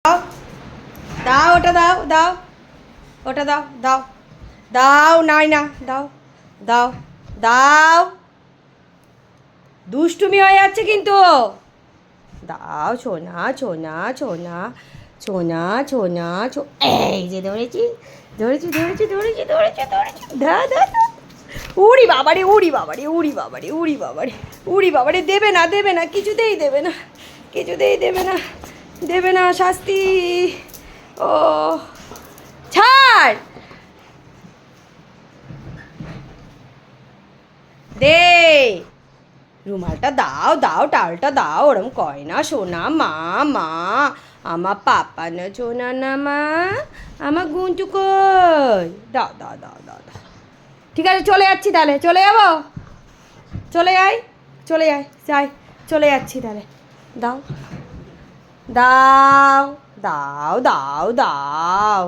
দাও দাও, ওটা দাও, দাও ওটা দাও, দাও দাও, নাই না, দাও দাও দাও, দুষ্টুমি হয়ে যাচ্ছে কিন্তু। দাও ছোনা ছোনা ছোনা ছোনা ছোনা এই যে ধরেছি ধরেছি ধরেছি ধরেছি ধরেছি ধরেছি, ধা ধা ধা। উড়ি বাবারে, উড়ি বাবারে, উড়ি বাবারে, উড়ি বাবারে, উড়ি বাবারে, দেবে না, দেবে না, কিছুতেই দেবে না, কিছুতেই দেবে না, দেবে না শাস্তি। ও ছাড়, দে রুমালটা দাও, দাও টালটা দাও, ওরম কয় না সোনা মা, মা আমার পাপা না সোনা না মা, আমার গুঞ্চু কই, দাও দাও দাও দাও দাও। ঠিক আছে চলে যাচ্ছি তাহলে, চলে যাবো, চলে যাই, চলে যাই, যাই, চলে যাচ্ছি তাহলে। দাও দাও দাও দাও দাও।